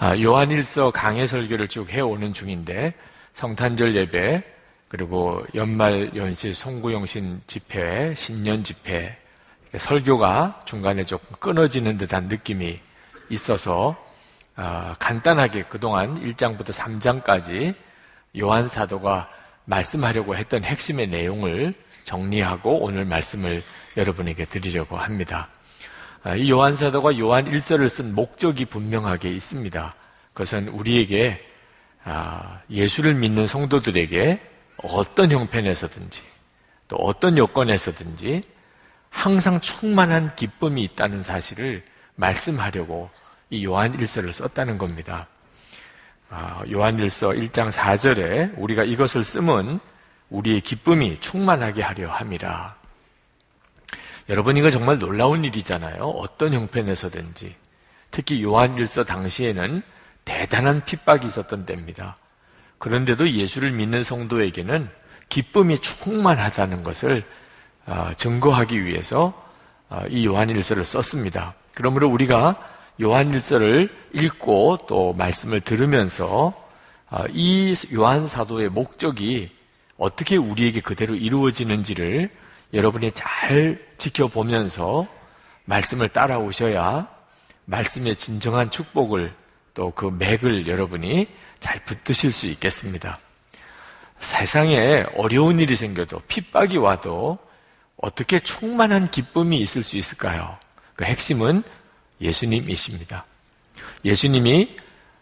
요한일서 강해 설교를 쭉 해오는 중인데 성탄절 예배 그리고 연말 연시 송구영신 집회, 신년 집회 설교가 중간에 조금 끊어지는 듯한 느낌이 있어서 간단하게 그동안 1장부터 3장까지 요한 사도가 말씀하려고 했던 핵심의 내용을 정리하고 오늘 말씀을 여러분에게 드리려고 합니다. 이 요한 사도가 요한 일서를 쓴 목적이 분명하게 있습니다. 그것은 우리에게 예수를 믿는 성도들에게 어떤 형편에서든지 또 어떤 여건에서든지 항상 충만한 기쁨이 있다는 사실을 말씀하려고 이 요한 일서를 썼다는 겁니다. 요한 일서 1장 4절에 우리가 이것을 쓰면 우리의 기쁨이 충만하게 하려 함이라. 여러분, 이거 정말 놀라운 일이잖아요. 어떤 형편에서든지. 특히 요한일서 당시에는 대단한 핍박이 있었던 때입니다. 그런데도 예수를 믿는 성도에게는 기쁨이 충만하다는 것을 증거하기 위해서 이 요한일서를 썼습니다. 그러므로 우리가 요한일서를 읽고 또 말씀을 들으면서 이 요한 사도의 목적이 어떻게 우리에게 그대로 이루어지는지를 여러분이 잘 지켜보면서 말씀을 따라오셔야 말씀의 진정한 축복을 또 그 맥을 여러분이 잘 붙드실 수 있겠습니다. 세상에 어려운 일이 생겨도 핍박이 와도 어떻게 충만한 기쁨이 있을 수 있을까요? 그 핵심은 예수님이십니다. 예수님이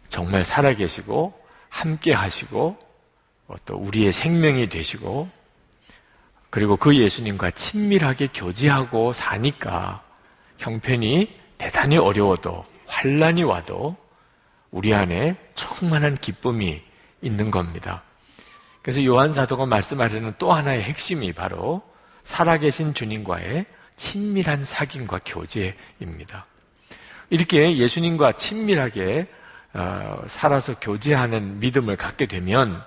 정말 살아계시고 함께 하시고 또 우리의 생명이 되시고 그리고 그 예수님과 친밀하게 교제하고 사니까 형편이 대단히 어려워도 환난이 와도 우리 안에 충만한 기쁨이 있는 겁니다. 그래서 요한 사도가 말씀하려는 또 하나의 핵심이 바로 살아계신 주님과의 친밀한 사귐과 교제입니다. 이렇게 예수님과 친밀하게 살아서 교제하는 믿음을 갖게 되면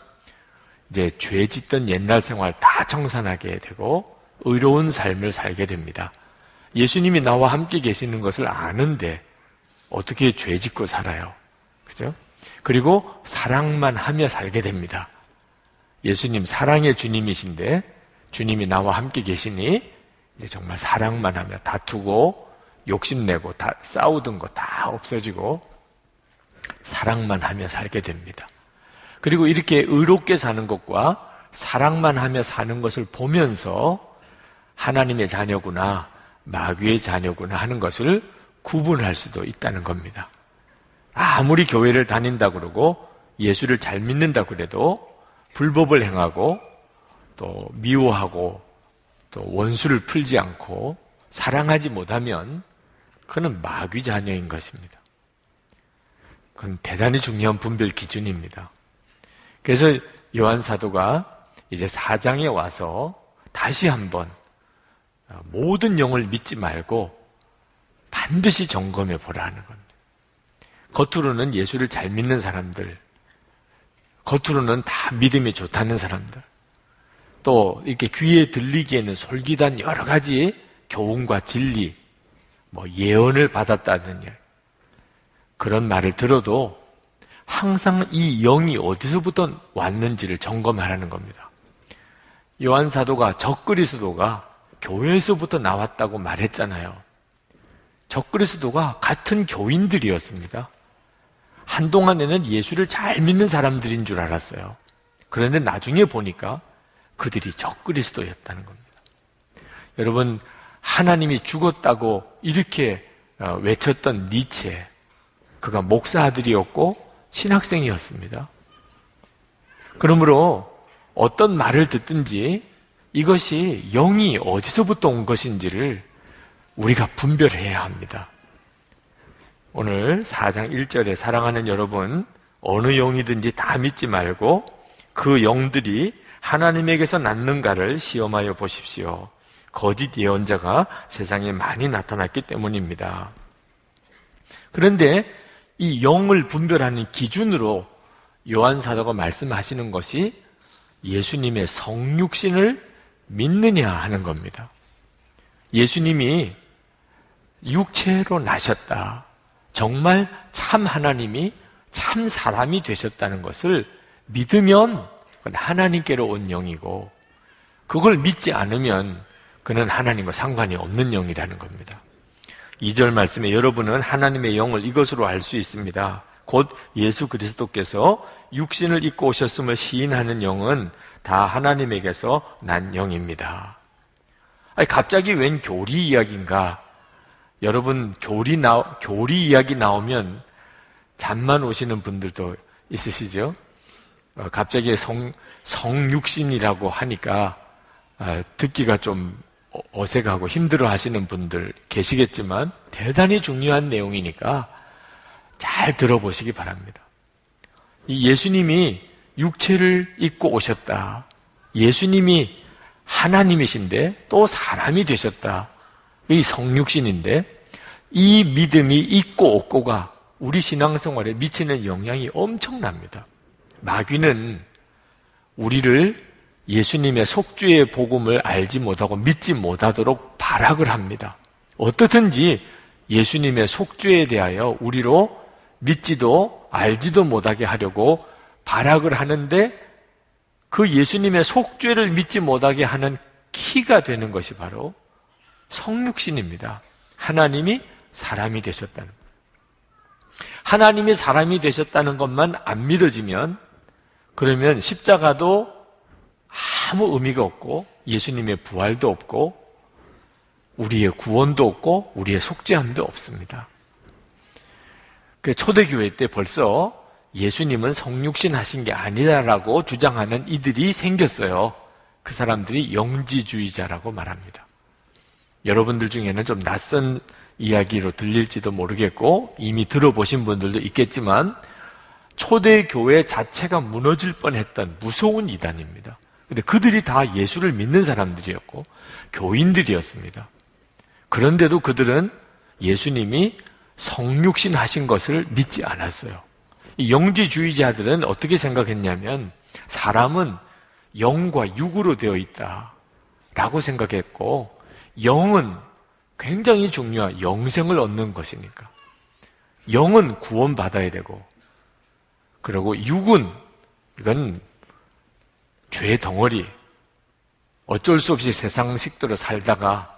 이제 죄 짓던 옛날 생활 다 청산하게 되고 의로운 삶을 살게 됩니다. 예수님이 나와 함께 계시는 것을 아는데 어떻게 죄 짓고 살아요? 그죠? 그리고 사랑만 하며 살게 됩니다. 예수님 사랑의 주님이신데 주님이 나와 함께 계시니 이제 정말 사랑만 하며 다투고 욕심내고 다 싸우던 거 다 없어지고 사랑만 하며 살게 됩니다. 그리고 이렇게 의롭게 사는 것과 사랑만 하며 사는 것을 보면서 하나님의 자녀구나 마귀의 자녀구나 하는 것을 구분할 수도 있다는 겁니다. 아무리 교회를 다닌다 그러고 예수를 잘 믿는다 그래도 불법을 행하고 또 미워하고 또 원수를 풀지 않고 사랑하지 못하면 그는 마귀 자녀인 것입니다. 그건 대단히 중요한 분별 기준입니다. 그래서 요한 사도가 이제 4장에 와서 다시 한번 모든 영을 믿지 말고 반드시 점검해 보라는 겁니다. 겉으로는 예수를 잘 믿는 사람들, 겉으로는 다 믿음이 좋다는 사람들, 또 이렇게 귀에 들리기에는 솔깃한 여러 가지 교훈과 진리, 예언을 받았다는 그런 말을 들어도 항상 이 영이 어디서부터 왔는지를 점검하라는 겁니다. 요한 사도가 적그리스도가 교회에서부터 나왔다고 말했잖아요. 적그리스도가 같은 교인들이었습니다. 한동안에는 예수를 잘 믿는 사람들인 줄 알았어요. 그런데 나중에 보니까 그들이 적그리스도였다는 겁니다. 여러분, 하나님이 죽었다고 이렇게 외쳤던 니체, 그가 목사 아들이었고 신학생이었습니다. 그러므로 어떤 말을 듣든지 이것이 영이 어디서부터 온 것인지를 우리가 분별해야 합니다. 오늘 4장 1절에 사랑하는 여러분, 어느 영이든지 다 믿지 말고 그 영들이 하나님에게서 났는가를 시험하여 보십시오. 거짓 예언자가 세상에 많이 나타났기 때문입니다. 그런데 이 영을 분별하는 기준으로 요한 사도가 말씀하시는 것이 예수님의 성육신을 믿느냐 하는 겁니다. 예수님이 육체로 나셨다. 정말 참 하나님이 참 사람이 되셨다는 것을 믿으면 그건 하나님께로 온 영이고, 그걸 믿지 않으면 그는 하나님과 상관이 없는 영이라는 겁니다. 2절 말씀에 여러분은 하나님의 영을 이것으로 알 수 있습니다. 곧 예수 그리스도께서 육신을 입고 오셨음을 시인하는 영은 다 하나님에게서 난 영입니다. 아니, 갑자기 웬 교리 이야기인가? 여러분, 교리 이야기 나오면 잠만 오시는 분들도 있으시죠? 갑자기 성육신이라고 하니까 듣기가 좀 어색하고 힘들어 하시는 분들 계시겠지만 대단히 중요한 내용이니까 잘 들어보시기 바랍니다. 이 예수님이 육체를 입고 오셨다. 예수님이 하나님이신데 또 사람이 되셨다. 이 성육신인데 이 믿음이 있고 없고가 우리 신앙생활에 미치는 영향이 엄청납니다. 마귀는 우리를 예수님의 속죄의 복음을 알지 못하고 믿지 못하도록 발악을 합니다. 어떻든지 예수님의 속죄에 대하여 우리로 믿지도 알지도 못하게 하려고 발악을 하는데, 그 예수님의 속죄를 믿지 못하게 하는 키가 되는 것이 바로 성육신입니다. 하나님이 사람이 되셨다는 것. 하나님이 사람이 되셨다는 것만 안 믿어지면, 그러면 십자가도 아무 의미가 없고 예수님의 부활도 없고 우리의 구원도 없고 우리의 속죄함도 없습니다. 초대교회 때 벌써 예수님은 성육신 하신 게 아니다라고 주장하는 이들이 생겼어요. 그 사람들이 영지주의자라고 말합니다. 여러분들 중에는 좀 낯선 이야기로 들릴지도 모르겠고 이미 들어보신 분들도 있겠지만 초대교회 자체가 무너질 뻔했던 무서운 이단입니다. 근데 그들이 다 예수를 믿는 사람들이었고 교인들이었습니다. 그런데도 그들은 예수님이 성육신 하신 것을 믿지 않았어요. 이 영지주의자들은 어떻게 생각했냐면 사람은 영과 육으로 되어 있다라고 생각했고, 영은 굉장히 중요한 영생을 얻는 것이니까 영은 구원받아야 되고, 그리고 육은 이건 죄 덩어리, 어쩔 수 없이 세상 식대로 살다가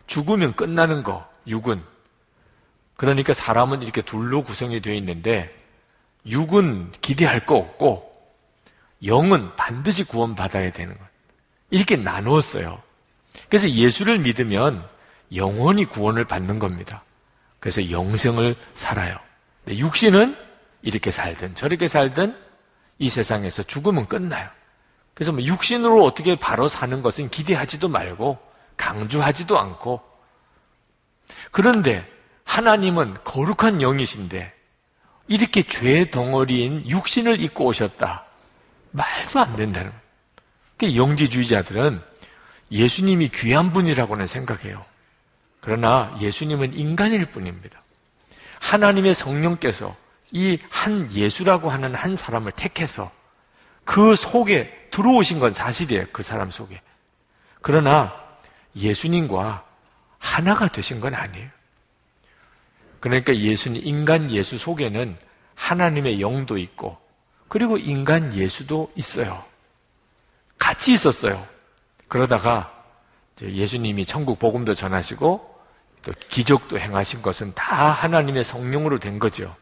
죽으면 끝나는 거, 육은. 그러니까 사람은 이렇게 둘로 구성이 되어 있는데 육은 기대할 거 없고 영은 반드시 구원받아야 되는 것. 이렇게 나누었어요. 그래서 예수를 믿으면 영원히 구원을 받는 겁니다. 그래서 영생을 살아요. 육신은 이렇게 살든 저렇게 살든 이 세상에서 죽으면 끝나요. 그래서 뭐 육신으로 어떻게 바로 사는 것은 기대하지도 말고 강조하지도 않고, 그런데 하나님은 거룩한 영이신데 이렇게 죄 덩어리인 육신을 입고 오셨다. 말도 안 된다는 거예요. 그러니까 영지주의자들은 예수님이 귀한 분이라고는 생각해요. 그러나 예수님은 인간일 뿐입니다. 하나님의 성령께서 이 한 예수라고 하는 한 사람을 택해서 그 속에 들어오신 건 사실이에요. 그 사람 속에. 그러나 예수님과 하나가 되신 건 아니에요. 그러니까 예수님, 인간 예수 속에는 하나님의 영도 있고 그리고 인간 예수도 있어요. 같이 있었어요. 그러다가 예수님이 천국 복음도 전하시고 또 기적도 행하신 것은 다 하나님의 성령으로 된 거죠.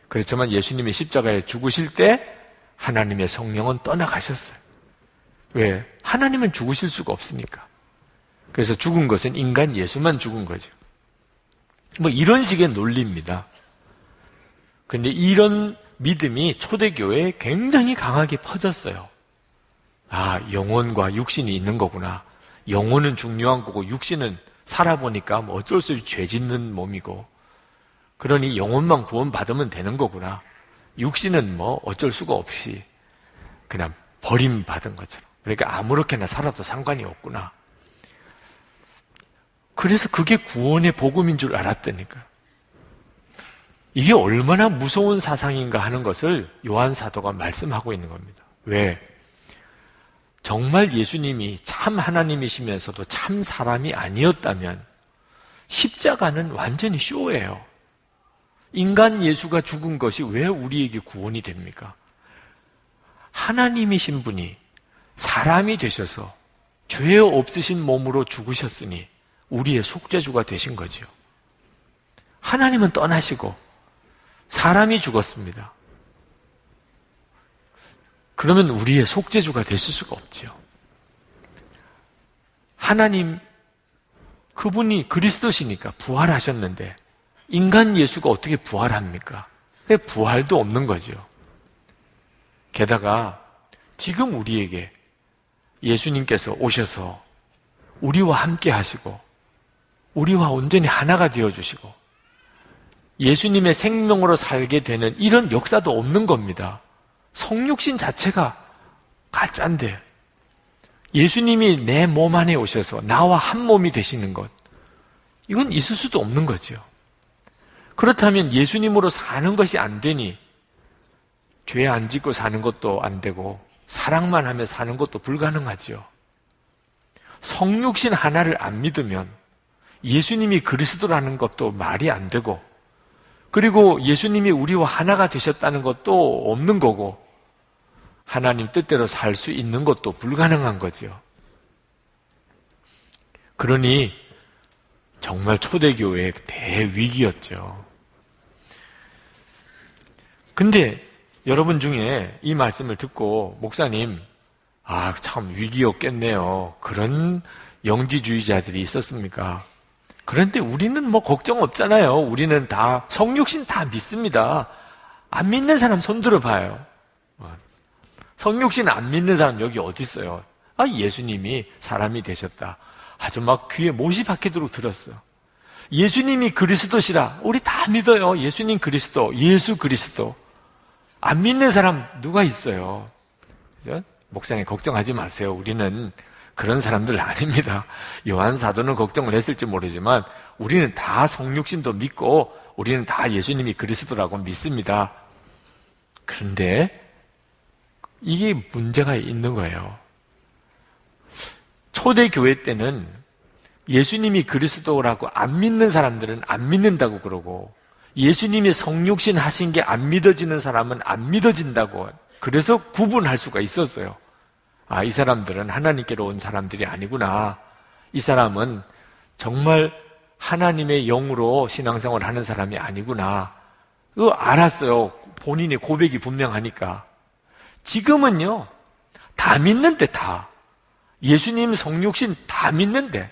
그렇지만 예수님이 십자가에 죽으실 때 하나님의 성령은 떠나가셨어요. 왜? 하나님은 죽으실 수가 없으니까. 그래서 죽은 것은 인간 예수만 죽은 거죠. 뭐 이런 식의 논리입니다. 근데 이런 믿음이 초대교회에 굉장히 강하게 퍼졌어요. 아, 영혼과 육신이 있는 거구나. 영혼은 중요한 거고 육신은 살아보니까 뭐 어쩔 수 없이 죄 짓는 몸이고, 그러니 영혼만 구원받으면 되는 거구나. 육신은 뭐 어쩔 수가 없이 그냥 버림받은 것처럼. 그러니까 아무렇게나 살아도 상관이 없구나. 그래서 그게 구원의 복음인 줄 알았다니까. 이게 얼마나 무서운 사상인가 하는 것을 요한 사도가 말씀하고 있는 겁니다. 왜? 정말 예수님이 참 하나님이시면서도 참 사람이 아니었다면 십자가는 완전히 쇼예요. 인간 예수가 죽은 것이 왜 우리에게 구원이 됩니까? 하나님이신 분이 사람이 되셔서 죄 없으신 몸으로 죽으셨으니 우리의 속죄주가 되신 거지요. 하나님은 떠나시고 사람이 죽었습니다. 그러면 우리의 속죄주가 되실 수가 없지요. 하나님, 그분이 그리스도시니까 부활하셨는데 인간 예수가 어떻게 부활합니까? 부활도 없는 거죠. 게다가 지금 우리에게 예수님께서 오셔서 우리와 함께 하시고 우리와 온전히 하나가 되어주시고 예수님의 생명으로 살게 되는 이런 역사도 없는 겁니다. 성육신 자체가 가짜인데 예수님이 내 몸 안에 오셔서 나와 한 몸이 되시는 것, 이건 있을 수도 없는 거죠. 그렇다면 예수님으로 사는 것이 안 되니 죄 안 짓고 사는 것도 안 되고 사랑만 하며 사는 것도 불가능하지요. 성육신 하나를 안 믿으면 예수님이 그리스도라는 것도 말이 안 되고, 그리고 예수님이 우리와 하나가 되셨다는 것도 없는 거고, 하나님 뜻대로 살 수 있는 것도 불가능한 거지요. 그러니 정말 초대교회의 대위기였죠. 근데 여러분 중에 이 말씀을 듣고 목사님, 참 위기였겠네요, 그런 영지주의자들이 있었습니까? 그런데 우리는 뭐 걱정 없잖아요. 우리는 다 성육신 다 믿습니다. 안 믿는 사람 손 들어봐요. 성육신 안 믿는 사람 여기 어디 있어요? 예수님이 사람이 되셨다, 아주 막 귀에 못이 박히도록 들었어. 예수님이 그리스도시라 우리 다 믿어요. 예수님 그리스도, 예수 그리스도. 안 믿는 사람 누가 있어요? 그죠? 목사님 걱정하지 마세요. 우리는 그런 사람들 아닙니다. 요한 사도는 걱정을 했을지 모르지만 우리는 다 성육신도 믿고 우리는 다 예수님이 그리스도라고 믿습니다. 그런데 이게 문제가 있는 거예요. 초대교회 때는 예수님이 그리스도라고 안 믿는 사람들은 안 믿는다고 그러고, 예수님이 성육신 하신 게 안 믿어지는 사람은 안 믿어진다고, 그래서 구분할 수가 있었어요. 이 사람들은 하나님께로 온 사람들이 아니구나, 이 사람은 정말 하나님의 영으로 신앙생활을 하는 사람이 아니구나, 그거 알았어요. 본인의 고백이 분명하니까. 지금은요, 다 믿는데, 다 예수님 성육신 다 믿는데,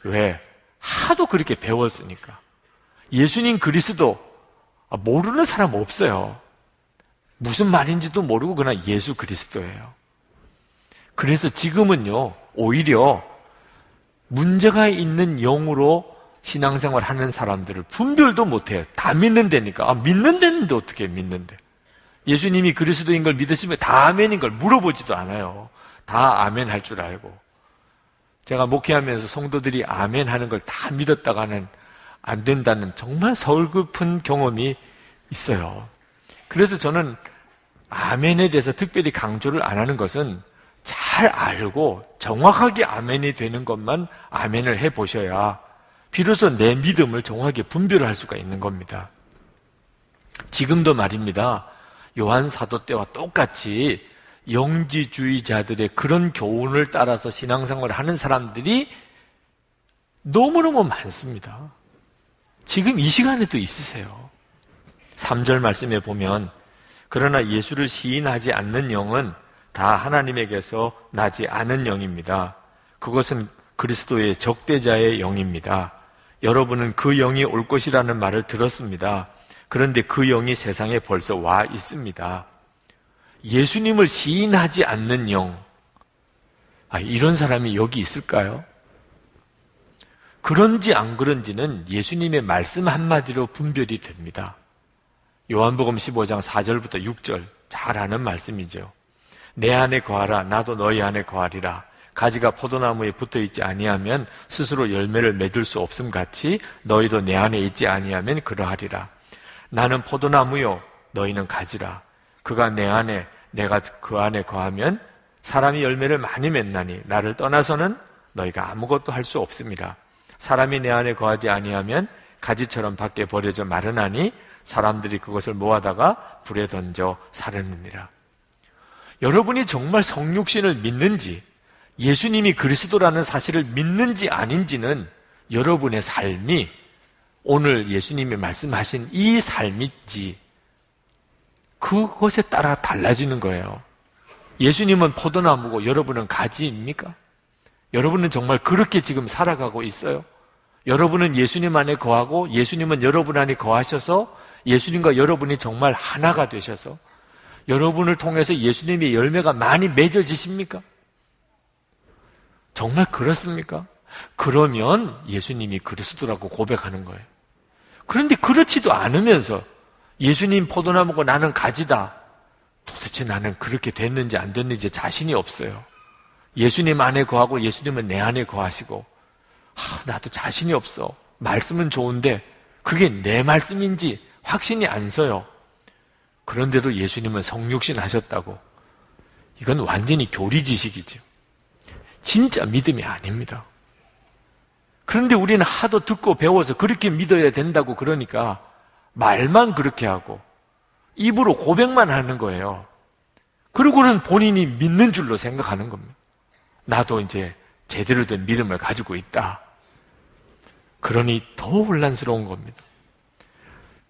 왜? 하도 그렇게 배웠으니까. 예수님 그리스도 모르는 사람 없어요. 무슨 말인지도 모르고 그냥 예수 그리스도예요. 그래서 지금은요, 오히려 문제가 있는 영으로 신앙생활 하는 사람들을 분별도 못해요. 다 믿는다니까. 믿는다는데 어떻게 믿는데? 예수님이 그리스도인 걸 믿으시면 다 아멘인 걸 물어보지도 않아요. 다 아멘 할 줄 알고. 제가 목회하면서 성도들이 아멘 하는 걸 다 믿었다가는 안 된다는 정말 서글픈 경험이 있어요. 그래서 저는 아멘에 대해서 특별히 강조를 안 하는 것은 잘 알고 정확하게 아멘이 되는 것만 아멘을 해보셔야 비로소 내 믿음을 정확하게 분별할 수가 있는 겁니다. 지금도 말입니다. 요한 사도 때와 똑같이 영지주의자들의 그런 교훈을 따라서 신앙생활을 하는 사람들이 너무너무 많습니다. 지금 이 시간에도 있으세요. 3절 말씀에 보면, 그러나 예수를 시인하지 않는 영은 다 하나님에게서 나지 않은 영입니다. 그것은 그리스도의 적대자의 영입니다. 여러분은 그 영이 올 것이라는 말을 들었습니다. 그런데 그 영이 세상에 벌써 와 있습니다. 예수님을 시인하지 않는 영, 이런 사람이 여기 있을까요? 그런지 안 그런지는 예수님의 말씀 한마디로 분별이 됩니다. 요한복음 15장 4절부터 6절 잘 아는 말씀이죠. 내 안에 거하라, 나도 너희 안에 거하리라. 가지가 포도나무에 붙어있지 아니하면 스스로 열매를 맺을 수 없음 같이 너희도 내 안에 있지 아니하면 그러하리라. 나는 포도나무요, 너희는 가지라. 그가 내 안에, 내가 그 안에 거하면 사람이 열매를 많이 맺나니 나를 떠나서는 너희가 아무것도 할 수 없습니다. 사람이 내 안에 거하지 아니하면 가지처럼 밖에 버려져 마르나니 사람들이 그것을 모아다가 불에 던져 살았느니라. 여러분이 정말 성육신을 믿는지, 예수님이 그리스도라는 사실을 믿는지 아닌지는 여러분의 삶이 오늘 예수님이 말씀하신 이 삶인지 그것에 따라 달라지는 거예요. 예수님은 포도나무고 여러분은 가지입니까? 여러분은 정말 그렇게 지금 살아가고 있어요? 여러분은 예수님 안에 거하고 예수님은 여러분 안에 거하셔서 예수님과 여러분이 정말 하나가 되셔서 여러분을 통해서 예수님의 열매가 많이 맺어지십니까? 정말 그렇습니까? 그러면 예수님이 그리스도라고 고백하는 거예요. 그런데 그렇지도 않으면서 예수님 포도나무고 나는 가지다. 도대체 나는 그렇게 됐는지 안 됐는지 자신이 없어요. 예수님 안에 거하고 예수님은 내 안에 거하시고 나도 자신이 없어. 말씀은 좋은데 그게 내 말씀인지 확신이 안 서요. 그런데도 예수님은 성육신 하셨다고. 이건 완전히 교리지식이죠. 진짜 믿음이 아닙니다. 그런데 우리는 하도 듣고 배워서 그렇게 믿어야 된다고 그러니까 말만 그렇게 하고 입으로 고백만 하는 거예요. 그리고는 본인이 믿는 줄로 생각하는 겁니다. 나도 이제 제대로 된 믿음을 가지고 있다. 그러니 더 혼란스러운 겁니다.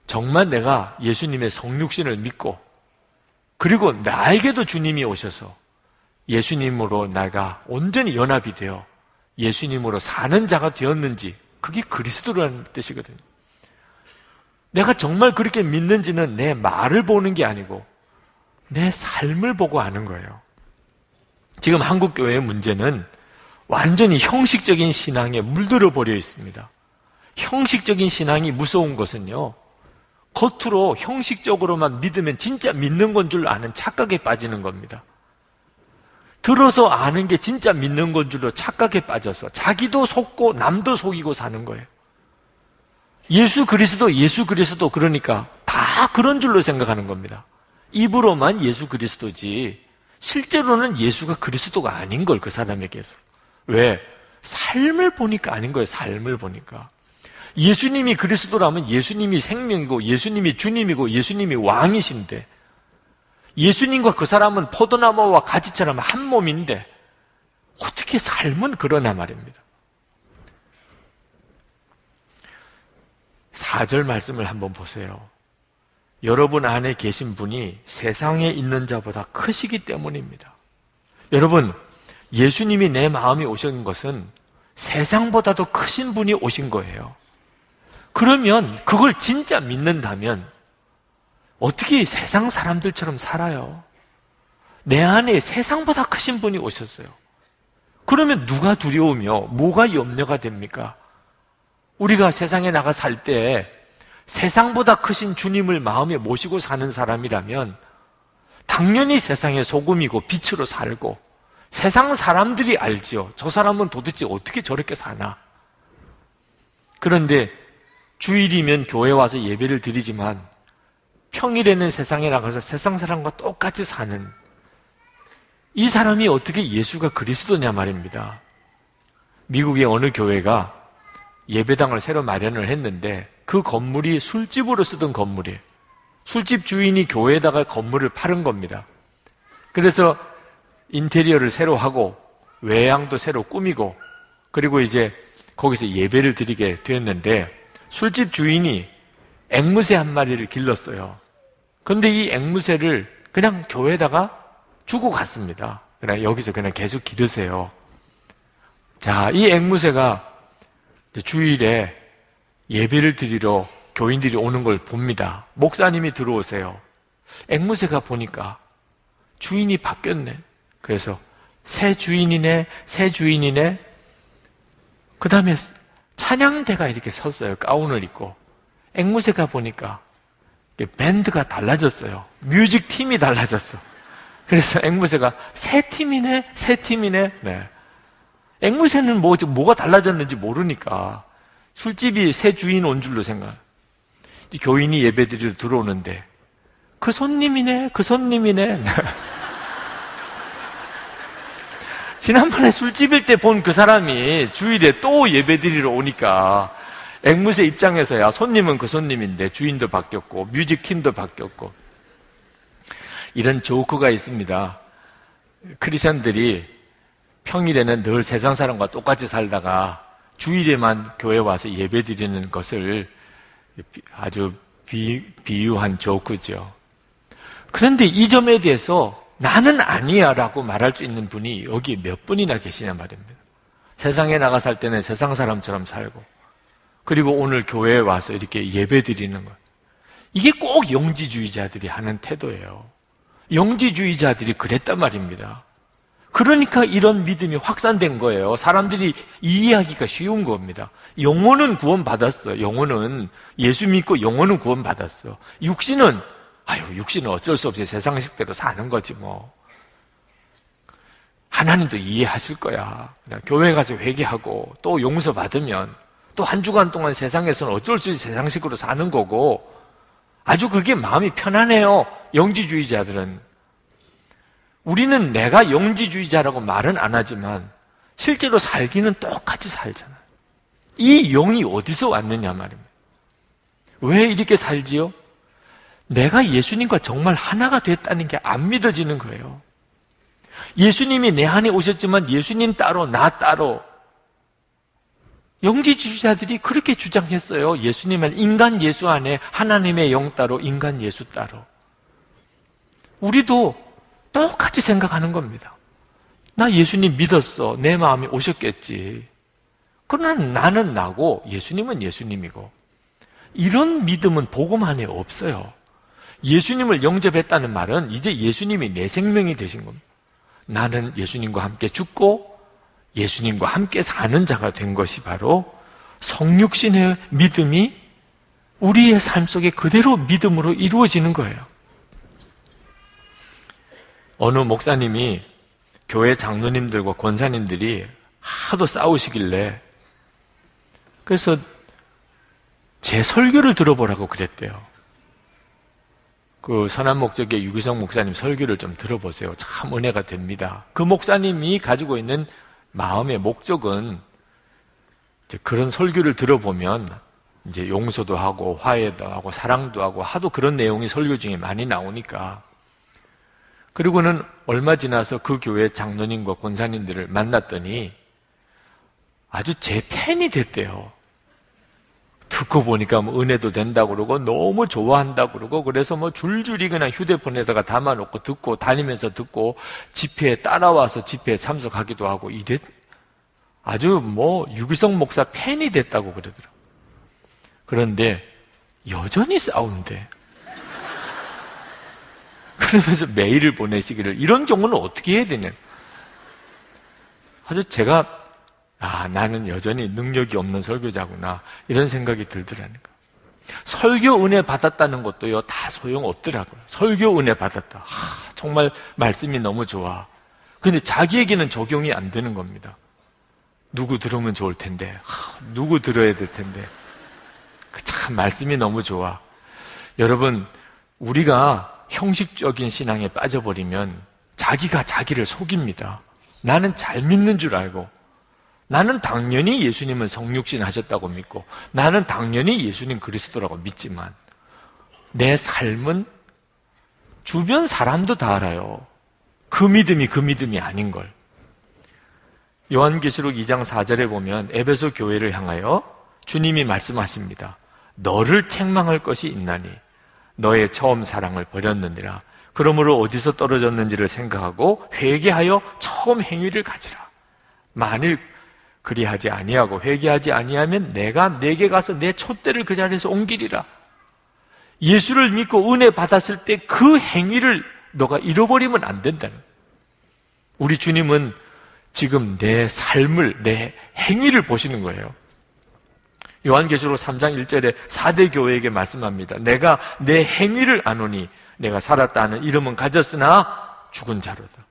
정말 내가 예수님의 성육신을 믿고 그리고 나에게도 주님이 오셔서 예수님으로 내가 온전히 연합이 되어 예수님으로 사는 자가 되었는지 그게 그리스도라는 뜻이거든요. 내가 정말 그렇게 믿는지는 내 말을 보는 게 아니고 내 삶을 보고 아는 거예요. 지금 한국 교회의 문제는 완전히 형식적인 신앙에 물들어 버려 있습니다. 형식적인 신앙이 무서운 것은요, 겉으로 형식적으로만 믿으면 진짜 믿는 건 줄 아는 착각에 빠지는 겁니다. 들어서 아는 게 진짜 믿는 건 줄로 착각에 빠져서 자기도 속고 남도 속이고 사는 거예요. 예수 그리스도 그러니까 다 그런 줄로 생각하는 겁니다. 입으로만 예수 그리스도지 실제로는 예수가 그리스도가 아닌 걸 그 사람에게서. 왜? 삶을 보니까 아닌 거예요. 삶을 보니까. 예수님이 그리스도라면 예수님이 생명이고 예수님이 주님이고 예수님이 왕이신데 예수님과 그 사람은 포도나무와 가지처럼 한 몸인데 어떻게 삶은 그러나 말입니다. 4절 말씀을 한번 보세요. 여러분 안에 계신 분이 세상에 있는 자보다 크시기 때문입니다. 여러분, 예수님이 내 마음에 오신 것은 세상보다도 크신 분이 오신 거예요. 그러면 그걸 진짜 믿는다면 어떻게 세상 사람들처럼 살아요? 내 안에 세상보다 크신 분이 오셨어요. 그러면 누가 두려우며 뭐가 염려가 됩니까? 우리가 세상에 나가 살 때 세상보다 크신 주님을 마음에 모시고 사는 사람이라면 당연히 세상의 소금이고 빛으로 살고 세상 사람들이 알지요. 저 사람은 도대체 어떻게 저렇게 사나? 그런데 주일이면 교회 와서 예배를 드리지만 평일에는 세상에 나가서 세상 사람과 똑같이 사는 이 사람이 어떻게 예수가 그리스도냐 말입니다. 미국의 어느 교회가 예배당을 새로 마련을 했는데 그 건물이 술집으로 쓰던 건물이에요. 술집 주인이 교회에다가 건물을 파는 겁니다. 그래서 인테리어를 새로 하고 외양도 새로 꾸미고 그리고 이제 거기서 예배를 드리게 됐는데 술집 주인이 앵무새 한 마리를 길렀어요. 그런데 이 앵무새를 그냥 교회에다가 주고 갔습니다. 그냥 여기서 그냥 계속 기르세요. 자, 이 앵무새가 주일에 예배를 드리러 교인들이 오는 걸 봅니다. 목사님이 들어오세요. 앵무새가 보니까 주인이 바뀌었네. 그래서 새 주인이네. 그 다음에 찬양대가 이렇게 섰어요. 가운을 입고. 앵무새가 보니까 밴드가 달라졌어요. 뮤직 팀이 달라졌어. 그래서 앵무새가 새 팀이네. 네. 앵무새는 뭐가 달라졌는지 모르니까 술집이 새 주인 온 줄로 생각. 교인이 예배드리러 들어오는데 그 손님이네. 지난번에 술집일 때 본 그 사람이 주일에 또 예배드리러 오니까 앵무새 입장에서야 손님은 그 손님인데 주인도 바뀌었고 뮤직팀도 바뀌었고 이런 조크가 있습니다. 크리스천들이 평일에는 늘 세상 사람과 똑같이 살다가 주일에만 교회 와서 예배 드리는 것을 아주 비유한 조크죠. 그런데 이 점에 대해서 나는 아니야 라고 말할 수 있는 분이 여기 몇 분이나 계시냐 말입니다. 세상에 나가 살 때는 세상 사람처럼 살고 그리고 오늘 교회에 와서 이렇게 예배 드리는 것. 이게 꼭 영지주의자들이 하는 태도예요. 영지주의자들이 그랬단 말입니다. 그러니까 이런 믿음이 확산된 거예요. 사람들이 이해하기가 쉬운 겁니다. 영혼은 구원받았어. 영혼은 예수 믿고 영혼은 구원받았어. 육신은 어쩔 수 없이 세상 식대로 사는 거지 뭐. 하나님도 이해하실 거야. 그냥 교회 가서 회개하고 또 용서받으면 또 한 주간 동안 세상에서는 어쩔 수 없이 세상식으로 사는 거고 아주 그게 마음이 편안해요. 영지주의자들은. 우리는 내가 영지주의자라고 말은 안 하지만 실제로 살기는 똑같이 살잖아요. 이 영이 어디서 왔느냐 말입니다. 왜 이렇게 살지요? 내가 예수님과 정말 하나가 됐다는 게 안 믿어지는 거예요. 예수님이 내 안에 오셨지만 예수님 따로 나 따로. 영지주의자들이 그렇게 주장했어요. 예수님은 인간 예수 안에 하나님의 영 따로 인간 예수 따로. 우리도 똑같이 생각하는 겁니다. 나 예수님 믿었어. 내 마음이 오셨겠지. 그러나 나는 나고 예수님은 예수님이고 이런 믿음은 복음 안에 없어요. 예수님을 영접했다는 말은 이제 예수님이 내 생명이 되신 겁니다. 나는 예수님과 함께 죽고 예수님과 함께 사는 자가 된 것이 바로 성육신의 믿음이 우리의 삶 속에 그대로 믿음으로 이루어지는 거예요. 어느 목사님이 교회 장로님들과 권사님들이 하도 싸우시길래 그래서 제 설교를 들어보라고 그랬대요. 그 선한 목적의 유기성 목사님 설교를 좀 들어보세요. 참 은혜가 됩니다. 그 목사님이 가지고 있는 마음의 목적은 이제 그런 설교를 들어보면 이제 용서도 하고 화해도 하고 사랑도 하고 하도 그런 내용이 설교 중에 많이 나오니까 그리고는 얼마 지나서 그 교회 장로님과 권사님들을 만났더니 아주 제 팬이 됐대요. 듣고 보니까 뭐 은혜도 된다고 그러고 너무 좋아한다고 그러고 그래서 뭐 줄줄이 그냥 휴대폰에다가 담아놓고 듣고 다니면서 듣고 집회에 따라와서 집회에 참석하기도 하고 이랬 아주 뭐 유기성 목사 팬이 됐다고 그러더라고요. 그런데 여전히 싸운대. 그러면서 메일을 보내시기를 이런 경우는 어떻게 해야 되냐. 아주 제가 나는 여전히 능력이 없는 설교자구나 이런 생각이 들더라는 거. 설교 은혜 받았다는 것도요 다 소용없더라고요. 설교 은혜 받았다. 정말 말씀이 너무 좋아. 근데 자기에게는 적용이 안 되는 겁니다. 누구 들으면 좋을 텐데 누구 들어야 될 텐데 참 말씀이 너무 좋아. 여러분 우리가 형식적인 신앙에 빠져버리면 자기가 자기를 속입니다. 나는 잘 믿는 줄 알고 나는 당연히 예수님은 성육신 하셨다고 믿고 나는 당연히 예수님 그리스도라고 믿지만 내 삶은 주변 사람도 다 알아요. 그 믿음이 아닌 걸. 요한계시록 2장 4절에 보면 에베소 교회를 향하여 주님이 말씀하십니다. 너를 책망할 것이 있나니 너의 처음 사랑을 버렸느니라. 그러므로 어디서 떨어졌는지를 생각하고 회개하여 처음 행위를 가지라. 만일 그리하지 아니하고 회개하지 아니하면 내가 내게 가서 내 촛대를 그 자리에서 옮기리라. 예수를 믿고 은혜 받았을 때 그 행위를 너가 잃어버리면 안 된다는. 우리 주님은 지금 내 삶을 내 행위를 보시는 거예요. 요한계시록 3장 1절에 4대 교회에게 말씀합니다. 내가 내 행위를 아노니 내가 살았다 하는 이름은 가졌으나 죽은 자로다.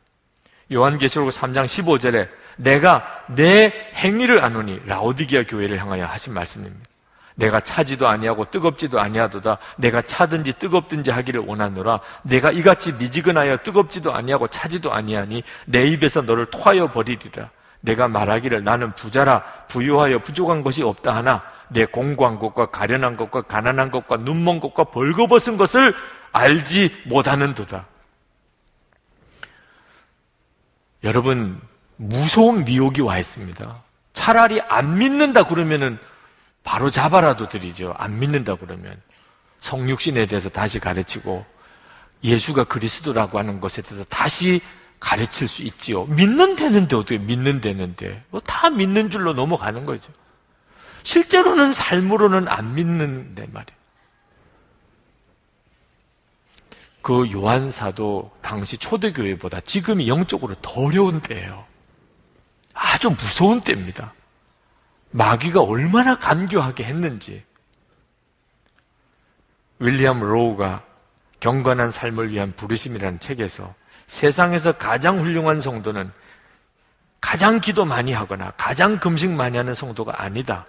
요한계시록 3장 15절에 내가 내 행위를 아노니 라오디게아 교회를 향하여 하신 말씀입니다. 내가 차지도 아니하고 뜨겁지도 아니하도다. 내가 차든지 뜨겁든지 하기를 원하노라. 내가 이같이 미지근하여 뜨겁지도 아니하고 차지도 아니하니 내 입에서 너를 토하여 버리리라. 내가 말하기를 나는 부자라 부유하여 부족한 것이 없다 하나 내 공고한 것과 가련한 것과 가난한 것과 눈먼 것과 벌거벗은 것을 알지 못하는도다. 여러분, 무서운 미혹이 와 있습니다. 차라리 안 믿는다 그러면은 바로 잡아라도 드리죠. 안 믿는다 그러면 성육신에 대해서 다시 가르치고 예수가 그리스도라고 하는 것에 대해서 다시 가르칠 수 있지요. 믿는 되는데 어떻게 믿는 되는데 다 믿는 줄로 넘어가는 거죠. 실제로는 삶으로는 안 믿는데 말이에요. 그 요한 사도 당시 초대교회보다 지금이 영적으로 더 어려운 때예요. 아주 무서운 때입니다. 마귀가 얼마나 간교하게 했는지. 윌리엄 로우가 경건한 삶을 위한 부르심이라는 책에서 세상에서 가장 훌륭한 성도는 가장 기도 많이 하거나 가장 금식 많이 하는 성도가 아니다.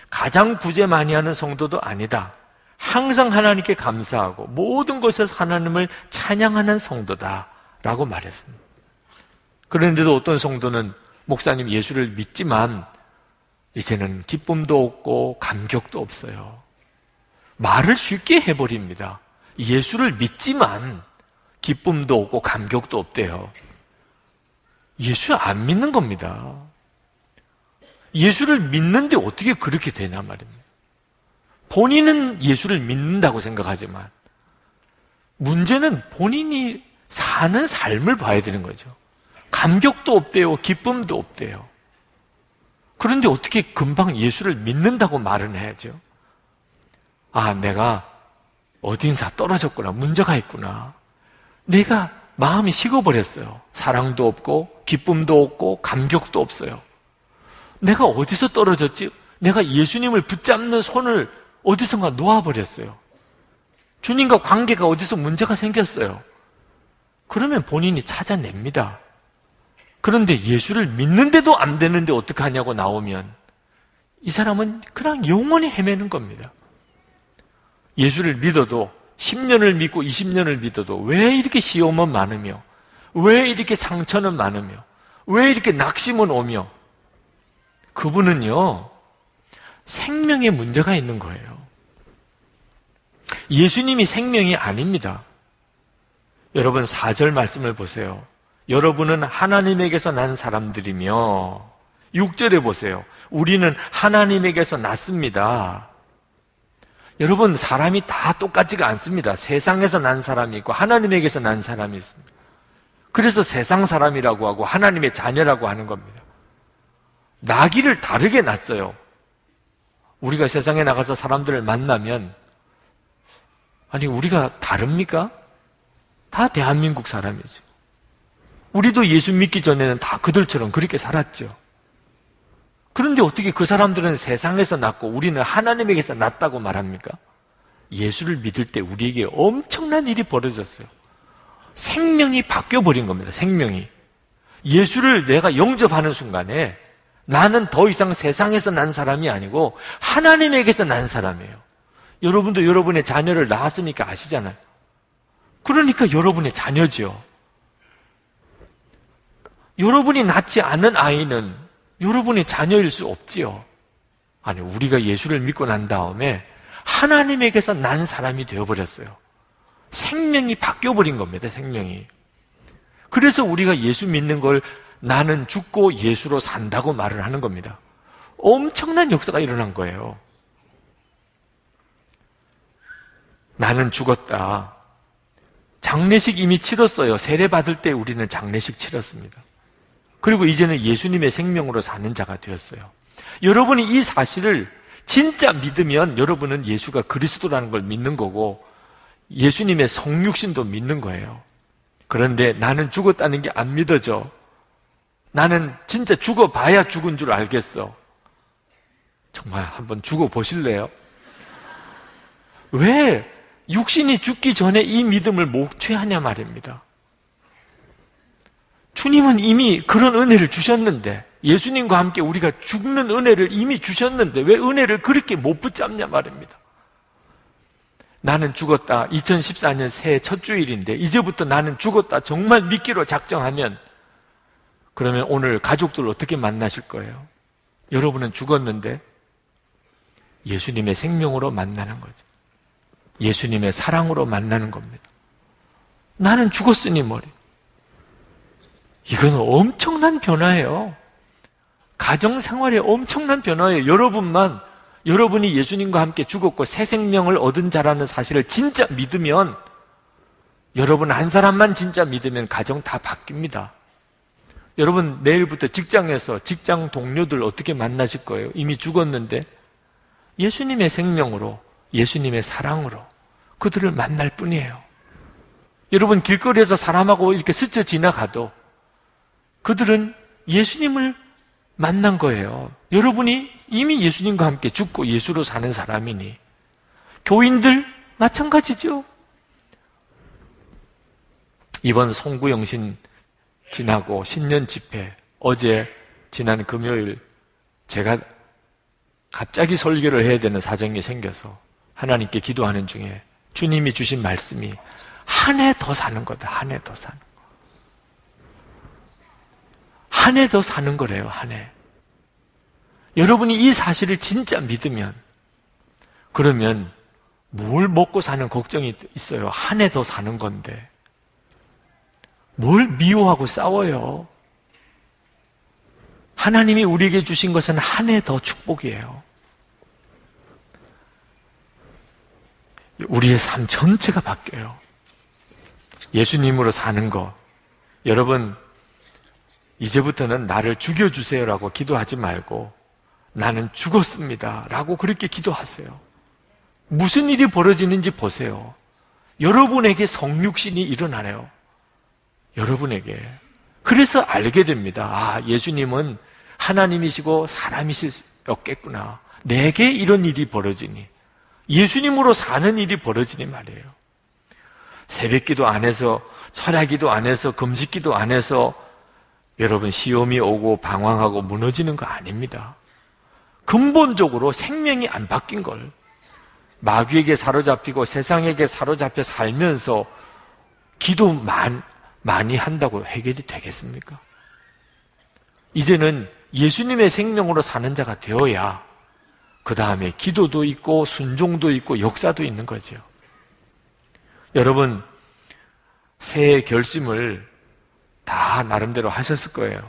가장 구제 많이 하는 성도도 아니다. 항상 하나님께 감사하고 모든 것에서 하나님을 찬양하는 성도다라고 말했습니다. 그런데도 어떤 성도는 목사님 예수를 믿지만 이제는 기쁨도 없고 감격도 없어요. 말을 쉽게 해버립니다. 예수를 믿지만 기쁨도 없고 감격도 없대요. 예수 안 믿는 겁니다. 예수를 믿는데 어떻게 그렇게 되냐 말입니다. 본인은 예수를 믿는다고 생각하지만 문제는 본인이 사는 삶을 봐야 되는 거죠. 감격도 없대요. 기쁨도 없대요. 그런데 어떻게 금방 예수를 믿는다고 말은 해야죠. 아, 내가 어딘가 떨어졌구나. 문제가 있구나. 내가 마음이 식어버렸어요. 사랑도 없고 기쁨도 없고 감격도 없어요. 내가 어디서 떨어졌지? 내가 예수님을 붙잡는 손을 어디선가 놓아버렸어요. 주님과 관계가 어디서 문제가 생겼어요. 그러면 본인이 찾아냅니다. 그런데 예수를 믿는데도 안 되는데 어떡하냐고 나오면 이 사람은 그냥 영원히 헤매는 겁니다. 예수를 믿어도 10년을 믿고 20년을 믿어도 왜 이렇게 시험은 많으며 왜 이렇게 상처는 많으며 왜 이렇게 낙심은 오며 그분은요 생명에 문제가 있는 거예요. 예수님이 생명이 아닙니다. 여러분 4절 말씀을 보세요. 여러분은 하나님에게서 난 사람들이며 6절에 보세요. 우리는 하나님에게서 났습니다. 여러분 사람이 다 똑같지가 않습니다. 세상에서 난 사람이 있고 하나님에게서 난 사람이 있습니다. 그래서 세상 사람이라고 하고 하나님의 자녀라고 하는 겁니다. 나기를 다르게 났어요. 우리가 세상에 나가서 사람들을 만나면 아니 우리가 다릅니까? 다 대한민국 사람이죠. 우리도 예수 믿기 전에는 다 그들처럼 그렇게 살았죠. 그런데 어떻게 그 사람들은 세상에서 났고 우리는 하나님에게서 났다고 말합니까? 예수를 믿을 때 우리에게 엄청난 일이 벌어졌어요. 생명이 바뀌어버린 겁니다. 생명이. 예수를 내가 영접하는 순간에 나는 더 이상 세상에서 난 사람이 아니고 하나님에게서 난 사람이에요. 여러분도 여러분의 자녀를 낳았으니까 아시잖아요. 그러니까 여러분의 자녀지요. 여러분이 낳지 않은 아이는 여러분의 자녀일 수 없지요. 아니, 우리가 예수를 믿고 난 다음에 하나님에게서 난 사람이 되어버렸어요. 생명이 바뀌어버린 겁니다, 생명이. 그래서 우리가 예수 믿는 걸 나는 죽고 예수로 산다고 말을 하는 겁니다. 엄청난 역사가 일어난 거예요. 나는 죽었다. 장례식 이미 치렀어요. 세례 받을 때 우리는 장례식 치렀습니다. 그리고 이제는 예수님의 생명으로 사는 자가 되었어요. 여러분이 이 사실을 진짜 믿으면 여러분은 예수가 그리스도라는 걸 믿는 거고 예수님의 성육신도 믿는 거예요. 그런데 나는 죽었다는 게 안 믿어져. 나는 진짜 죽어봐야 죽은 줄 알겠어. 정말 한번 죽어보실래요? 왜 육신이 죽기 전에 이 믿음을 못 취하냐 말입니다. 주님은 이미 그런 은혜를 주셨는데 예수님과 함께 우리가 죽는 은혜를 이미 주셨는데 왜 은혜를 그렇게 못 붙잡냐 말입니다. 나는 죽었다. 2014년 새해 첫 주일인데 이제부터 나는 죽었다. 정말 믿기로 작정하면 그러면 오늘 가족들 어떻게 만나실 거예요? 여러분은 죽었는데 예수님의 생명으로 만나는 거죠. 예수님의 사랑으로 만나는 겁니다. 나는 죽었으니 뭐래. 이건 엄청난 변화예요. 가정생활에 엄청난 변화예요. 여러분이 예수님과 함께 죽었고 새 생명을 얻은 자라는 사실을 진짜 믿으면, 여러분 한 사람만 진짜 믿으면 가정 다 바뀝니다. 여러분 내일부터 직장에서 직장 동료들 어떻게 만나실 거예요? 이미 죽었는데 예수님의 생명으로, 예수님의 사랑으로 그들을 만날 뿐이에요. 여러분 길거리에서 사람하고 이렇게 스쳐 지나가도 그들은 예수님을 만난 거예요. 여러분이 이미 예수님과 함께 죽고 예수로 사는 사람이니. 교인들 마찬가지죠. 이번 송구영신 지나고 신년 집회, 어제 지난 금요일 제가 갑자기 설교를 해야 되는 사정이 생겨서 하나님께 기도하는 중에 주님이 주신 말씀이 한 해 더 사는 거다. 한 해 더 사는 거. 한 해 더 사는 거래요. 한 해. 여러분이 이 사실을 진짜 믿으면, 그러면 뭘 먹고 사는 걱정이 있어요? 한 해 더 사는 건데 뭘 미워하고 싸워요? 하나님이 우리에게 주신 것은 한 해 더 축복이에요. 우리의 삶 전체가 바뀌어요. 예수님으로 사는 것. 여러분, 이제부터는 나를 죽여주세요라고 기도하지 말고 나는 죽었습니다 라고 그렇게 기도하세요. 무슨 일이 벌어지는지 보세요. 여러분에게 성육신이 일어나네요. 여러분에게. 그래서 알게 됩니다. 아, 예수님은 하나님이시고 사람이셨겠구나. 내게 이런 일이 벌어지니, 예수님으로 사는 일이 벌어지니 말이에요. 새벽기도 안 해서, 철야기도 안 해서, 금식기도 안 해서 여러분 시험이 오고 방황하고 무너지는 거 아닙니다. 근본적으로 생명이 안 바뀐 걸, 마귀에게 사로잡히고 세상에게 사로잡혀 살면서 기도 많이 한다고 해결이 되겠습니까? 이제는 예수님의 생명으로 사는 자가 되어야 그 다음에 기도도 있고 순종도 있고 역사도 있는 거죠. 여러분, 새해 결심을 다 나름대로 하셨을 거예요.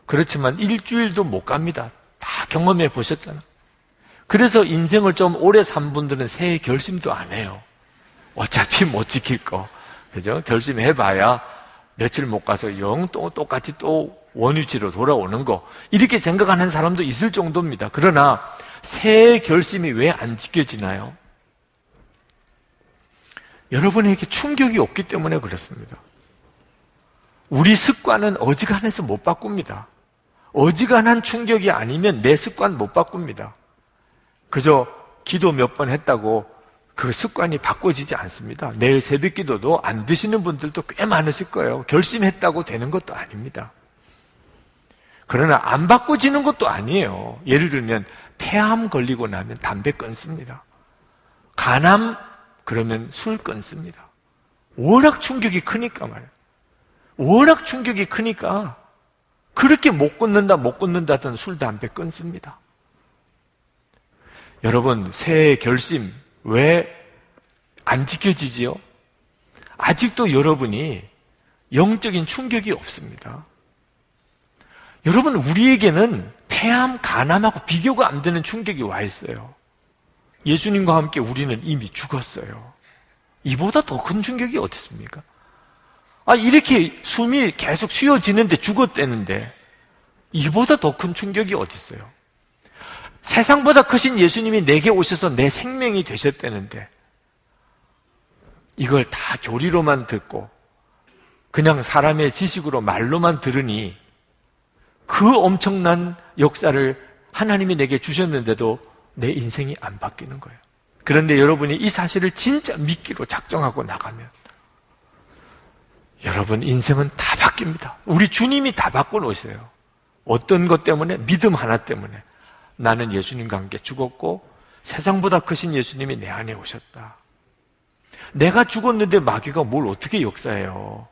그렇지만 일주일도 못 갑니다. 다 경험해 보셨잖아. 그래서 인생을 좀 오래 산 분들은 새해 결심도 안 해요. 어차피 못 지킬 거. 그죠? 결심해봐야 며칠 못 가서 영 똑같이 또 원위치로 돌아오는 거. 이렇게 생각하는 사람도 있을 정도입니다. 그러나 새해 결심이 왜 안 지켜지나요? 여러분에게 충격이 없기 때문에 그렇습니다. 우리 습관은 어지간해서 못 바꿉니다. 어지간한 충격이 아니면 내 습관 못 바꿉니다. 그저 기도 몇 번 했다고 그 습관이 바꿔지지 않습니다. 내일 새벽 기도도 안 드시는 분들도 꽤 많으실 거예요. 결심했다고 되는 것도 아닙니다. 그러나 안 바꿔지는 것도 아니에요. 예를 들면 폐암 걸리고 나면 담배 끊습니다. 간암 그러면 술 끊습니다. 워낙 충격이 크니까 말이에요. 워낙 충격이 크니까 그렇게 못 끊는다던 술, 담배 끊습니다. 여러분, 새해 결심 왜 안 지켜지지요? 아직도 여러분이 영적인 충격이 없습니다. 여러분, 우리에게는 폐암, 간암하고 비교가 안 되는 충격이 와 있어요. 예수님과 함께 우리는 이미 죽었어요. 이보다 더 큰 충격이 어디 있습니까? 이렇게 숨이 계속 쉬어지는데 죽었다는데 이보다 더 큰 충격이 어디 있어요? 세상보다 크신 예수님이 내게 오셔서 내 생명이 되셨다는데 이걸 다 교리로만 듣고 그냥 사람의 지식으로 말로만 들으니 그 엄청난 역사를 하나님이 내게 주셨는데도 내 인생이 안 바뀌는 거예요. 그런데 여러분이 이 사실을 진짜 믿기로 작정하고 나가면 여러분 인생은 다 바뀝니다. 우리 주님이 다 바꿔놓으세요. 어떤 것 때문에? 믿음 하나 때문에. 나는 예수님과 함께 죽었고 세상보다 크신 예수님이 내 안에 오셨다. 내가 죽었는데 마귀가 뭘 어떻게 역사해요?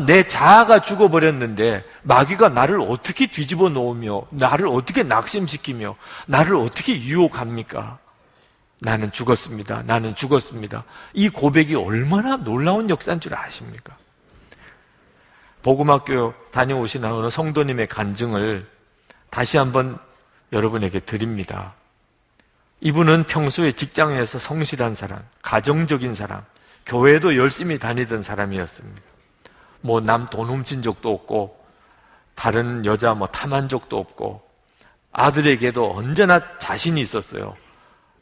내 자아가 죽어버렸는데 마귀가 나를 어떻게 뒤집어 놓으며 나를 어떻게 낙심시키며 나를 어떻게 유혹합니까? 나는 죽었습니다. 나는 죽었습니다. 이 고백이 얼마나 놀라운 역사인 줄 아십니까? 복음학교 다녀오신 어느 성도님의 간증을 다시 한번 여러분에게 드립니다. 이분은 평소에 직장에서 성실한 사람, 가정적인 사람, 교회도 열심히 다니던 사람이었습니다. 남 돈 훔친 적도 없고 다른 여자 탐한 적도 없고 아들에게도 언제나 자신이 있었어요.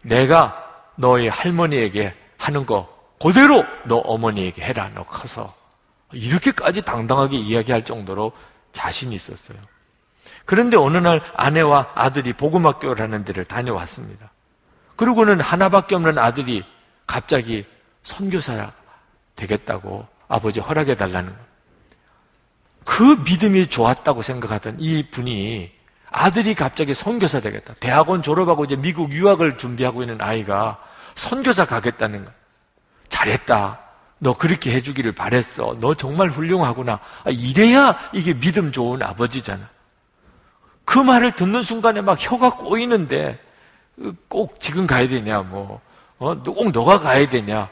내가 너희 할머니에게 하는 거 그대로 너 어머니에게 해라. 너 커서. 이렇게까지 당당하게 이야기할 정도로 자신이 있었어요. 그런데 어느 날 아내와 아들이 복음학교라는 데를 다녀왔습니다. 그러고는 하나밖에 없는 아들이 갑자기 선교사가 되겠다고 아버지 허락해달라는 거예요. 그 믿음이 좋았다고 생각하던 이 분이 아들이 갑자기 선교사 되겠다. 대학원 졸업하고 이제 미국 유학을 준비하고 있는 아이가 선교사 가겠다는 거예요. 잘했다. 너 그렇게 해주기를 바랬어. 너 정말 훌륭하구나. 이래야 이게 믿음 좋은 아버지잖아. 그 말을 듣는 순간에 막 혀가 꼬이는데 꼭 지금 가야 되냐 꼭 너가 가야 되냐.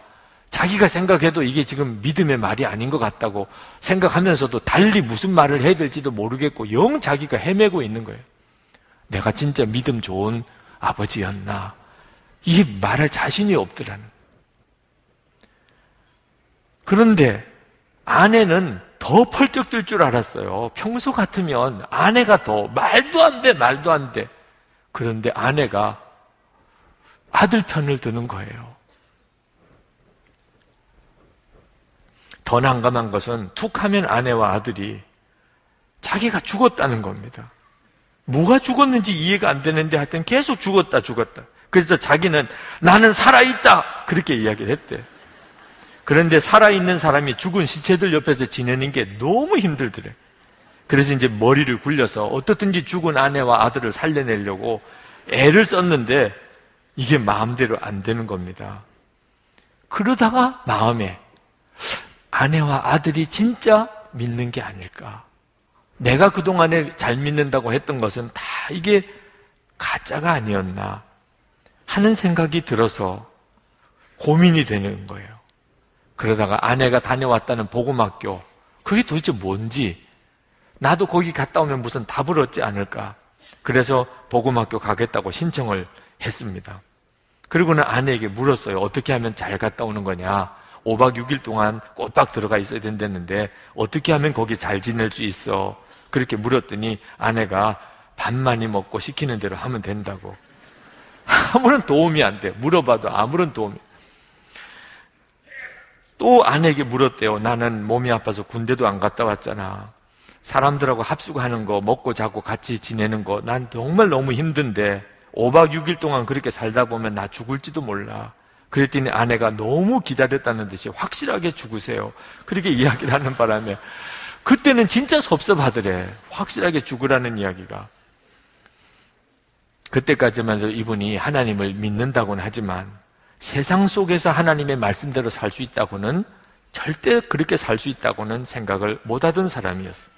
자기가 생각해도 이게 지금 믿음의 말이 아닌 것 같다고 생각하면서도 달리 무슨 말을 해야 될지도 모르겠고 영 자기가 헤매고 있는 거예요. 내가 진짜 믿음 좋은 아버지였나. 이 말할 자신이 없더라는. 그런데 아내는 더 펄쩍 뛸 줄 알았어요. 평소 같으면 아내가 더 말도 안 돼. 그런데 아내가 아들 편을 드는 거예요. 더 난감한 것은 툭 하면 아내와 아들이 자기가 죽었다는 겁니다. 뭐가 죽었는지 이해가 안 되는데 하여튼 계속 죽었다. 그래서 자기는 나는 살아있다. 그렇게 이야기를 했대. 그런데 살아있는 사람이 죽은 시체들 옆에서 지내는 게 너무 힘들더래. 그래서 이제 머리를 굴려서 어떻든지 죽은 아내와 아들을 살려내려고 애를 썼는데 이게 마음대로 안 되는 겁니다. 그러다가 마음에 아내와 아들이 진짜 믿는 게 아닐까. 내가 그동안에 잘 믿는다고 했던 것은 다 이게 가짜가 아니었나 하는 생각이 들어서 고민이 되는 거예요. 그러다가 아내가 다녀왔다는 복음학교, 그게 도대체 뭔지, 나도 거기 갔다 오면 무슨 답을 얻지 않을까. 그래서 복음학교 가겠다고 신청을 했습니다. 그리고는 아내에게 물었어요. 어떻게 하면 잘 갔다 오는 거냐. 5박 6일 동안 꼬박 들어가 있어야 된다는데 어떻게 하면 거기 잘 지낼 수 있어? 그렇게 물었더니 아내가 밥 많이 먹고 시키는 대로 하면 된다고. 아무런 도움이 안 돼. 물어봐도 아무런 도움이. 또 아내에게 물었대요. 나는 몸이 아파서 군대도 안 갔다 왔잖아. 사람들하고 합숙하는 거, 먹고 자고 같이 지내는 거, 난 정말 너무 힘든데 5박 6일 동안 그렇게 살다 보면 나 죽을지도 몰라. 그랬더니 아내가 너무 기다렸다는 듯이 확실하게 죽으세요. 그렇게 이야기를 하는 바람에 그때는 진짜 섭섭하더래. 확실하게 죽으라는 이야기가. 그때까지만 해도 이분이 하나님을 믿는다고는 하지만 세상 속에서 하나님의 말씀대로 살 수 있다고는, 절대 그렇게 살 수 있다고는 생각을 못하던 사람이었어요.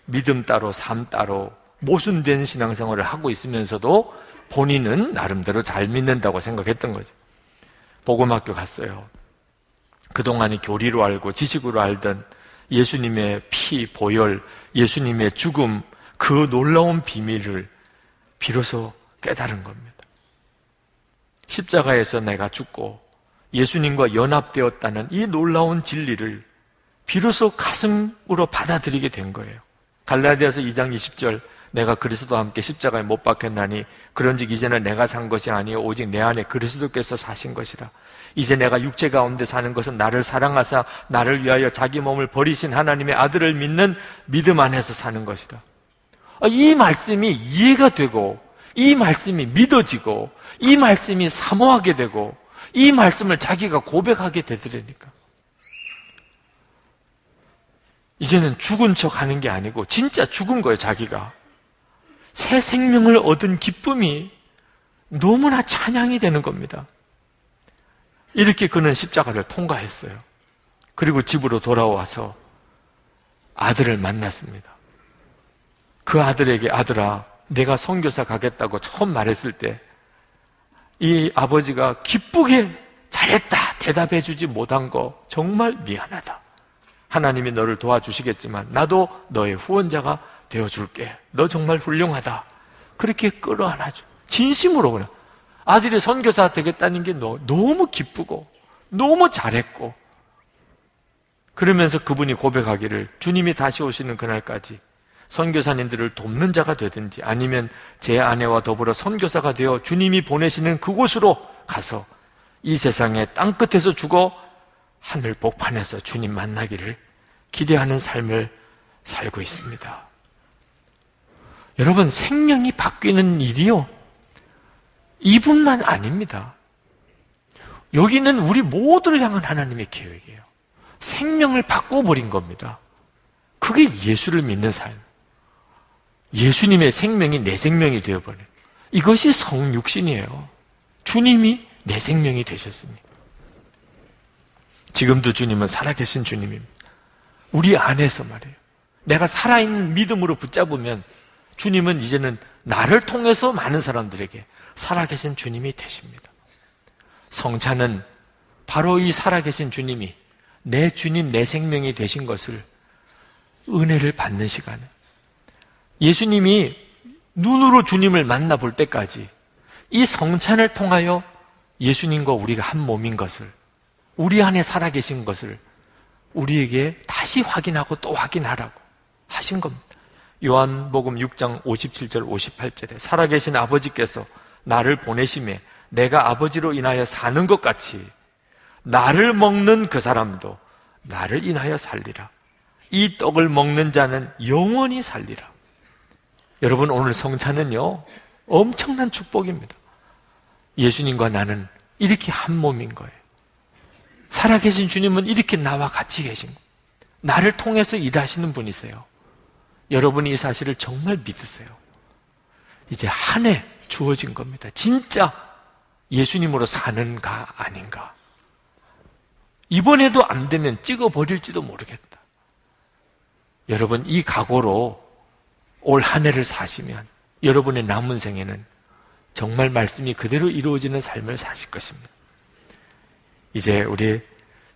믿음 따로 삶 따로 모순된 신앙생활을 하고 있으면서도 본인은 나름대로 잘 믿는다고 생각했던 거죠. 복음학교 갔어요. 그동안에 교리로 알고 지식으로 알던 예수님의 피, 보혈, 예수님의 죽음, 그 놀라운 비밀을 비로소 깨달은 겁니다. 십자가에서 내가 죽고 예수님과 연합되었다는 이 놀라운 진리를 비로소 가슴으로 받아들이게 된 거예요. 갈라디아서 2장 20절, 내가 그리스도와 함께 십자가에 못 박혔나니 그런즉 이제는 내가 산 것이 아니요 오직 내 안에 그리스도께서 사신 것이라. 이제 내가 육체 가운데 사는 것은 나를 사랑하사 나를 위하여 자기 몸을 버리신 하나님의 아들을 믿는 믿음 안에서 사는 것이다. 이 말씀이 이해가 되고, 이 말씀이 믿어지고, 이 말씀이 사모하게 되고, 이 말씀을 자기가 고백하게 되더라니까. 이제는 죽은 척 하는 게 아니고 진짜 죽은 거예요. 자기가 새 생명을 얻은 기쁨이 너무나 찬양이 되는 겁니다. 이렇게 그는 십자가를 통과했어요. 그리고 집으로 돌아와서 아들을 만났습니다. 그 아들에게 아들아, 내가 선교사 가겠다고 처음 말했을 때 이 아버지가 기쁘게 잘했다 대답해 주지 못한 거 정말 미안하다. 하나님이 너를 도와주시겠지만 나도 너의 후원자가 되어줄게. 너 정말 훌륭하다. 그렇게 끌어안아줘. 진심으로 그냥. 아들이 선교사 되겠다는 게 너무 기쁘고 너무 잘했고, 그러면서 그분이 고백하기를 주님이 다시 오시는 그날까지 선교사님들을 돕는 자가 되든지 아니면 제 아내와 더불어 선교사가 되어 주님이 보내시는 그곳으로 가서 이 세상의 땅끝에서 죽어 하늘 복판에서 주님 만나기를 기대하는 삶을 살고 있습니다. 여러분, 생명이 바뀌는 일이요, 이분만 아닙니다. 여기는 우리 모두를 향한 하나님의 계획이에요. 생명을 바꿔버린 겁니다. 그게 예수를 믿는 삶. 예수님의 생명이 내 생명이 되어버린, 이것이 성육신이에요. 주님이 내 생명이 되셨습니다. 지금도 주님은 살아계신 주님입니다. 우리 안에서 말이에요. 내가 살아있는 믿음으로 붙잡으면 주님은 이제는 나를 통해서 많은 사람들에게 살아계신 주님이 되십니다. 성찬은 바로 이 살아계신 주님이 내 주님, 내 생명이 되신 것을 은혜를 받는 시간에, 예수님이 눈으로 주님을 만나볼 때까지 이 성찬을 통하여 예수님과 우리가 한 몸인 것을, 우리 안에 살아계신 것을 우리에게 다시 확인하고 또 확인하라고 하신 겁니다. 요한복음 6장 57절 58절에 살아계신 아버지께서 나를 보내심에 내가 아버지로 인하여 사는 것 같이 나를 먹는 그 사람도 나를 인하여 살리라. 이 떡을 먹는 자는 영원히 살리라. 여러분, 오늘 성찬은요, 엄청난 축복입니다. 예수님과 나는 이렇게 한 몸인 거예요. 살아계신 주님은 이렇게 나와 같이 계신 거예요. 나를 통해서 일하시는 분이세요. 여러분이 이 사실을 정말 믿으세요. 이제 한 해 주어진 겁니다. 진짜 예수님으로 사는가 아닌가. 이번에도 안 되면 찍어버릴지도 모르겠다. 여러분, 이 각오로 올 한 해를 사시면 여러분의 남은 생에는 정말 말씀이 그대로 이루어지는 삶을 사실 것입니다. 이제 우리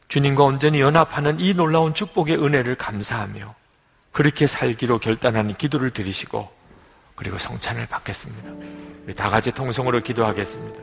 주님과 온전히 연합하는 이 놀라운 축복의 은혜를 감사하며 그렇게 살기로 결단하는 기도를 드리시고, 그리고 성찬을 받겠습니다. 우리 다 같이 통성으로 기도하겠습니다.